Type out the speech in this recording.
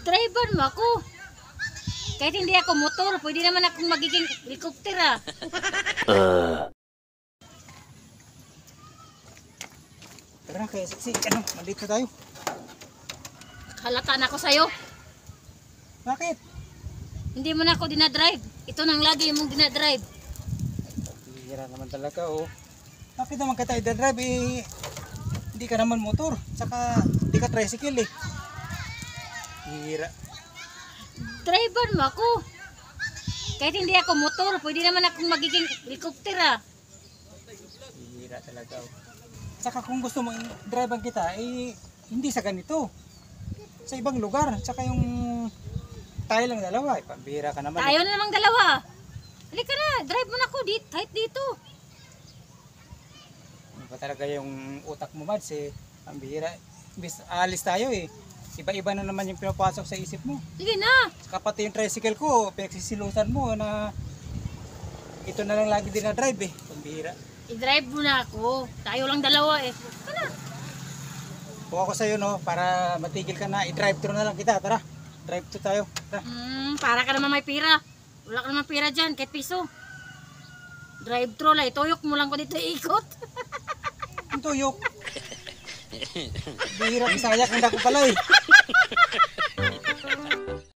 Driver mo ako. Kahit hindi ako motor, pwede naman akong magiging helicopter ah. Tara kaya siksi, nandito tayo. Halata na ako sa'yo. Bakit? Hindi mo na ako dinadrive. Ito nang lagi mong dinadrive. Hira naman talaga oh. Bakit naman ka tayo drive eh? Hindi ka naman motor, saka hindi ka tricycle eh. Hira. Driver mo ako. Kahit hindi ako motor, pwede naman akong magiging helicopter ah. Hira talaga oh. Saka kung gusto mo drive kita eh hindi sa ganito. Sa ibang lugar, saka yung tayo lang dalawa, eh, pambira ka naman. Tayo na namang dalawa. Halika na, drive mo na ako kahit dito. Ano ba talaga yung utak mo, Mads eh, pambira. Bis alis tayo eh. Iba-iba na naman yung pinapasok sa isip mo. Sige na. Saka pati yung tricycle ko, pinagsisilutan mo na ito na lang lagi din na drive eh, pambira. I-drive mo na ako. Tayo lang dalawa eh. Tara. Kuha ko sa'yo no, para matigil ka na, i-drive thru na lang kita, tara. Drive to tayo, tara. Para ka naman may pira. Wala ka naman pira dyan, kahit piso. Drive-thru lang, ituyok mo lang ko dito ikot. Ang tuyok. Bihira, Bisaya, kanda ko pala eh.